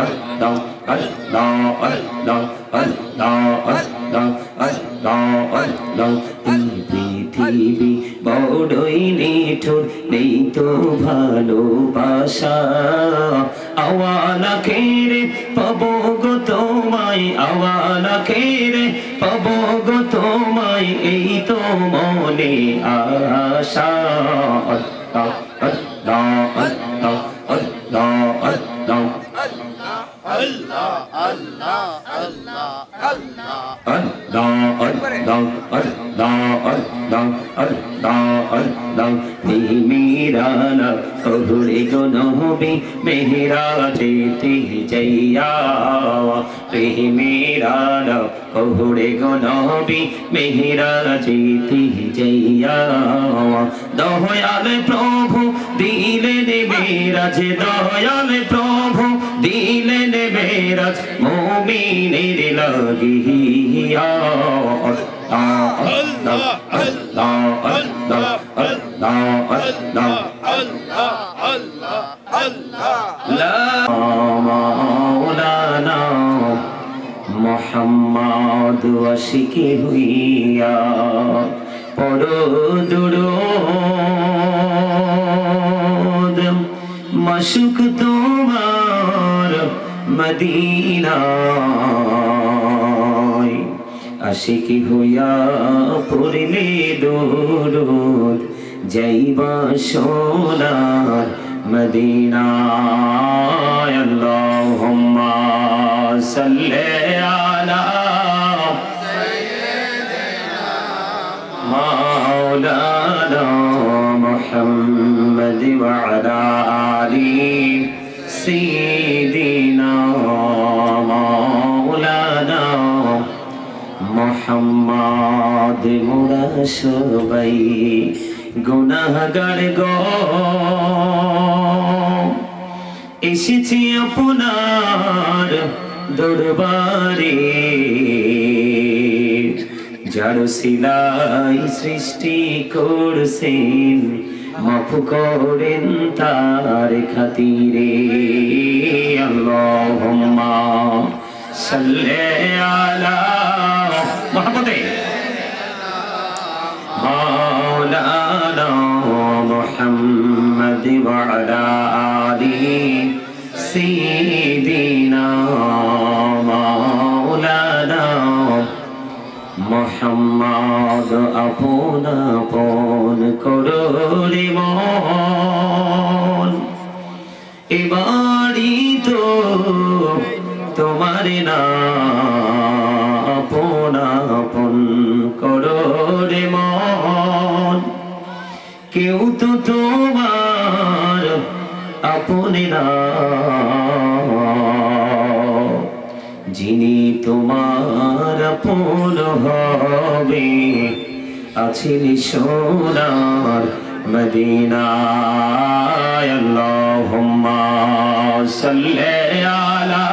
আল্লাহ আল্লাহ আল্লাহ আল্লাহ আল্লাহ আল্লাহ আল্লাহ এই পৃথিবী বড়ই নিঠুর নেই তো ভালোবাসা আওয়ালা খেরে পাবো গো তোমায় আওয়ালা খেরে পাবো গো তোমায় এই তো মনে আশা আল্লাহ আল্লাহ আল্লাহ আল্লাহ আল্লাহ Allah, Allah, Allah, Allah. মেহরানা ওরে গো নবী মেহরাজেতে যাইয়া মেহরানা ওরে গো নবী মেহরাজেতে যাইয়া দয়াল প্রভু দিলেন মেরাজ দয়াল প্রভু দিলেন মেরাজ মুমিনের লাগিয়া আল্লাহ আল্লাহ আল্লাহ আল্লাহ আল্লাহ লা মাওলানা মুহাম্মদ আশিকি হইয়া পড়ো দুরূদ মাশুক তোমার মদিনায় আশিকি হইয়া পড়লে দুরূদ যাইবা সোনার মদিনায় আল্লাহুম্মা সাল্লি আলা সাইয়্যিদিনা মাওলানা মুহাম্মদ ওয়া আলা আলি সাইয়্যিদিনা মাওলানা মুহাম্মদ মোরা সবাই গুনাহগার গো এসেছি আপনার দরবারে যার সিলাই সৃষ্টি করছেন মাফ করেন তার খাতিরে আল্লাহুম্মা সাল্লি আলা মুহাম্মাদে মাওলানা মুহাম্মদ ওয়া আলা আলি সাইয়্যিদিনা মাওলানা মুহাম্মদ আপনা আপন করো রে মন এবারই তো তোমার নাম আপনা আপন করো রে মন কেউ তো তোমার আপনে না যিনি তোমার আপন হবে আছেন সোনার মদিনায় আল্লাহুম্মা সাল্লি আলা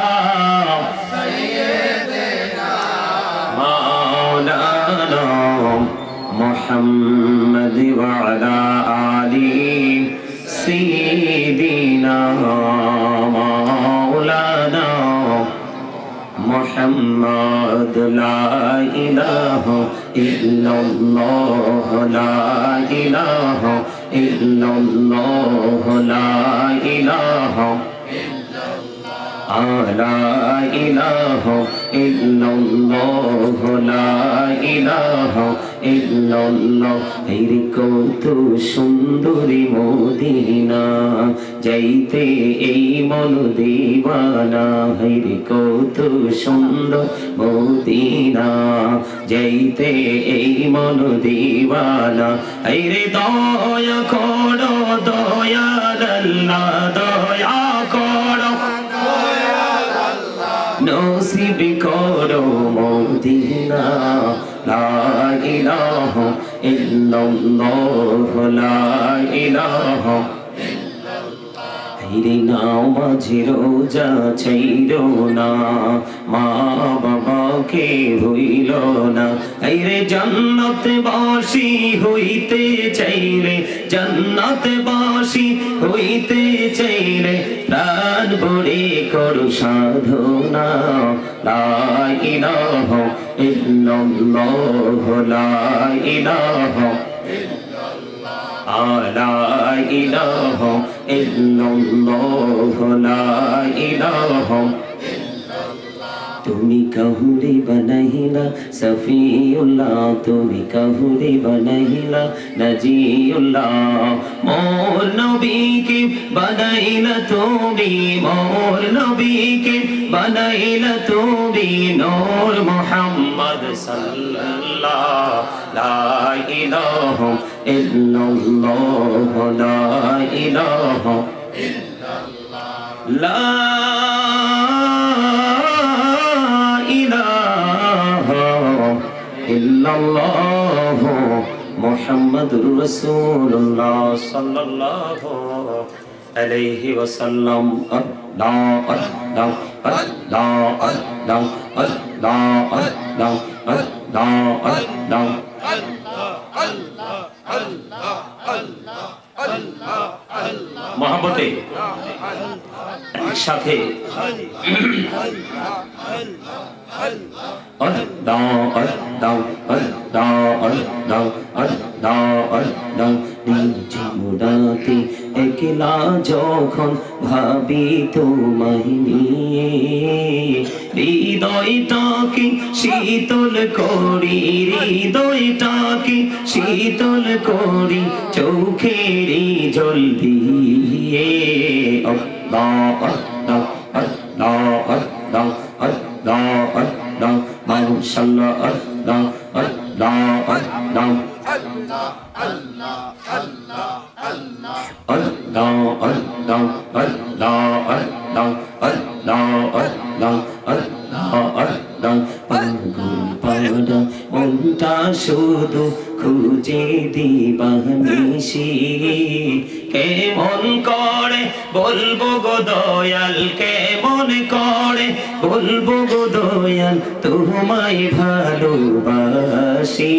সাইয়্যিদিনা মাওলানা মুহাম্মদ ওয়া আলা আলি সাইয়্যিদিনা মাওলানা মুহাম্মদ লা ইলাহা ইল্লাল্লাহ লা ইলাহা ইল্লাল্লাহ লা ইলাহা লা ইলাহা ইল্লাল্লাহ লা ইলাহা ইল্লাল্লাহ এর কত সুন্দরী মদিনা যাইতে এই মন দিওয়ানা এর কত সুন্দর মদিনা যাইতে এই মন দিওয়ানা রে দয়া করো দয়াল আল্লাহ দয়া করো নসিব করো মদিনা লা ইলাহা ইল্লাল্লাহ লা ইলাহা হিরে নাও মাঝে রোজা ছাইরো না মা বাবা তোমাকে হইল না। এই রে জান্নাতবাসী হইতে চাইলে, জান্নাতবাসী হইতে চাইলে প্রাণ ভরে করো সাধনা। লা ইলাহা ইল্লাল্লাহ, লা ইলাহা লা ইলাহা ইল্লাল্লাহ, লা ইলাহা। তুমি কাহুরে বানাইলা সফিউল্লাহ, তুমি কাহুরে বানাইলা নাজিউল্লাহ। মোর নবীকে বানাইলা তুমি, মোর নবীকে বানাইলা তুমি নূর মুহাম্মদ সাল্লাল্লাহ। লা ইলাহা ইল্লাল্লাহ, লা ইলাহা ইল্লাল্লাহ, লা ইল্লাল্লাহ মুহাম্মাদুর রাসূলুল্লাহ সাল্লাল্লাহু আলাইহি ওয়াসাল্লাম। আল্লাহ আল্লাহ আল্লাহ আল্লাহ আল্লাহ আল্লাহ আল্লাহ আল্লাহ। মহব্বতে একসাথে জীবনাতে একলা যখন ভাবি তোমায় নিয়ে, হৃদয়টাকে শীতল করি, হৃদয়টাকে শীতল করি চোখেরই জল দিয়ে। আল্লাহ আল্লাহ আল্লাহ আল্লাহ আল্লাহ আল্লাহ মাশাআল্লাহ আল্লাহ আল্লাহ আল্লাহ আল্লাহ আল্লাহ আল্লাহ আল্লাহ আল্লাহ আল্লাহ আল্লাহ আল্লাহ আল্লাহ আল্লাহ আল্লাহ আল্লাহ। পাগল পাড়া মনটা শুধু খুঁজে দিবানিশি, কেমন করে বলবো গো দয়াল, কেমন করে বলবো গো দয়াল তোমায় ভালোবাসি।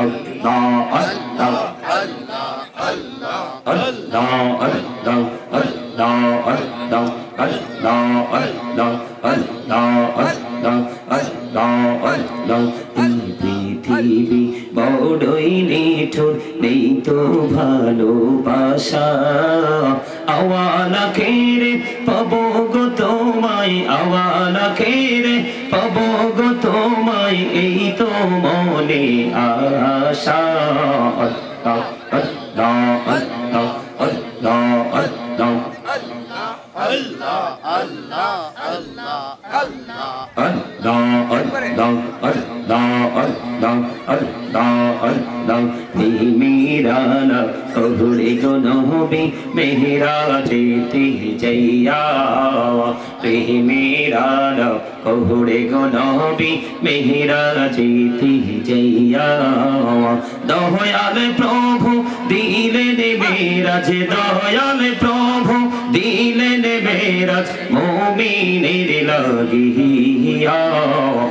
আল্লাহ আল্লাহ আল্লাহ আল্লাহ আল্লাহ আল্লাহ আল্লাহ আল্লাহ আল্লাহ আল্লাহ আল্লাহ আল্লাহ আল্লাহ আল্লাহ। এই পৃথিবী বড়ই নিঠুর, নেই তো ভালোবাসা। আওয়ালা খেরে পাবো গো তোমায়, আওয়ালা খেরে পাবো গো তোমায়, এই তো মনে আশা। আল্লাহ আল্লাহ আল্লাহ আল্লাহ আল্লাহ আল্লাহ আল্লাহ আল্লাহ আল্লাহ আল্লাহ আল্লাহ আল্লাহ আল্লাহ আল্লাহ আল্লাহ। মেহরানা কহুরে গো নবী মেহরাজেতে যাইয়া, মেহরানা কহুরে গো নবী মেহরাজেতে যাইয়া। দয়াল প্রভু দিলেন মেরাজ, দয়াল প্রভু দিলেন মেরাজ মুমিনের লাগিয়া।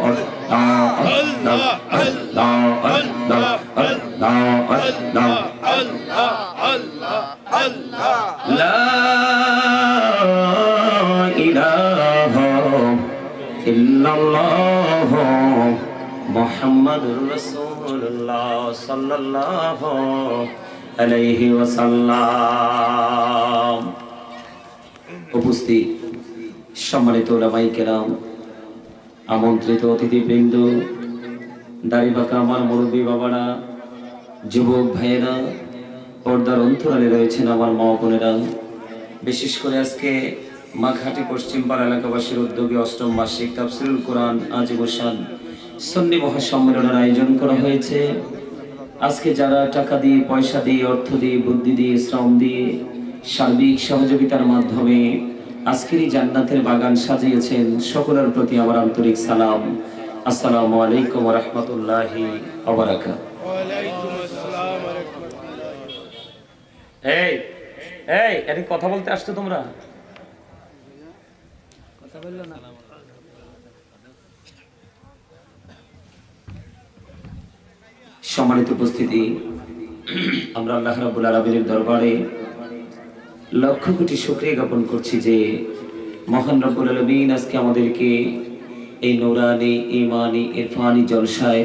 আল্লাহ আল্লাহ আল্লাহ আল্লাহ আল্লাহ আল্লাহ আল্লাহ আল্লাহ আল্লাহ লা ইলাহা ইল্লাল্লাহ মুহাম্মাদুর রাসূলুল্লাহ সাল্লাল্লাহু আলাইহি ওয়াসাল্লাম। উপস্থিত সম্মানিত উলামায়ে কেরাম, আমন্ত্রিত অতিথিবৃন্দ, দাড়িবাঁকা আমার মুরব্বী বাবারা, যুবক ভাইয়েরা, পর্দার অন্তরালে রয়েছেন আমার মা বোনেরা, বিশেষ করে আজকে মাঘাটি পশ্চিমপাড়া এলাকাবাসীর উদ্যোগে ৮ম বার্ষিক তাফসীরুল কোরআন আজিমুশান সুন্নি মহাসম্মেলনের আয়োজন করা হয়েছে। আজকে যারা টাকা দিয়ে, পয়সা দিয়ে, অর্থ দিয়ে, বুদ্ধি দিয়ে, শ্রম দিয়ে, সার্বিক সহযোগিতার মাধ্যমে আজকের এই জান্নাতের বাগান সাজিয়েছেন, সকলের প্রতি আমার আন্তরিক সালাম। আসসালামু আলাইকুম ওয়া রাহমাতুল্লাহি ওয়া বারাকাতুহু। ওয়া আলাইকুম আসসালাম ওয়া রাহমাতুল্লাহ। এই এই এর কথা বলতে আসছো তোমরা? কথা বললো না। সম্মানিত উপস্থিতি, আমরা আল্লাহ রাব্বুল আলামিনের দরবারে লক্ষ কোটি শুকরিয়া জ্ঞাপন করছি যে মহান রব্বুল আলামিন আজকে আমাদেরকে এই নূরানি ঈমানি ইরফানি জলসায়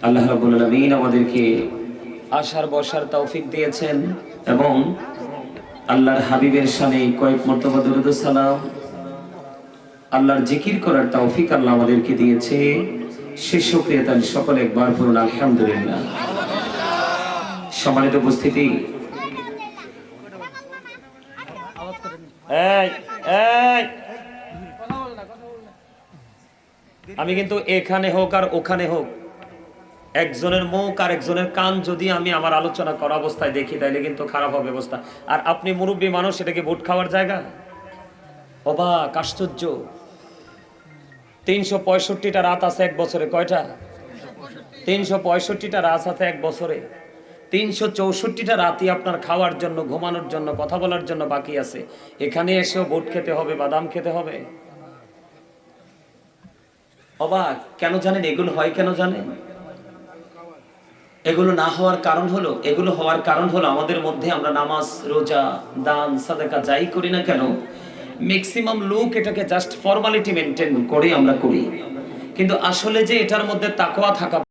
আল্লাহ রাব্বুল আলামিন আমাদেরকে আসার বসার তৌফিক দিয়েছেন এবং আল্লাহর হাবিবের শানে কয়েক মর্তবা দরুদ ও সালাম আল্লাহর জিকির করার তৌফিক আল্লাহ আমাদেরকে দিয়েছে। সে শুকরিয়া তার সকলে একবার পড়ুন আলহামদুলিল্লাহ। সম্মানিত উপস্থিতি, আমি কিন্তু এখানে হোক আর ওখানে হোক একজনের মুখ আর একজনের কান যদি আমি আমার আলোচনা করা অবস্থায় দেখি তাইলে কিন্তু খারাপ হবে অবস্থা। আর আপনি মুরব্বী মানুষ, এটা কি ভোট খাওয়ার জায়গা? অবাক, আশ্চর্য। 365টা রাত আছে এক বছরে। কয়টা? 365টা রাত আছে এক বছরে। 364টা রাতই আপনার খাওয়ার জন্য, ঘুমানোর জন্য, কথা বলার জন্য বাকি আছে। এখানে এসেও ভোট খেতে হবে, বাদাম খেতে হবে। অবাক কেন জানেন? এগুলো হয় কেন জানেন? এগুলো না হওয়ার কারণ হলো, এগুলো হওয়ার কারণ হলো আমাদের মধ্যে আমরা নামাজ, রোজা, দান, সাদাকা যাই করি না কেন, ম্যাক্সিমাম লোক এটাকে জাস্ট ফর্মালিটি মেনটেন করে আমরা করি, কিন্তু আসলে যে এটার মধ্যে তাকওয়া থাকা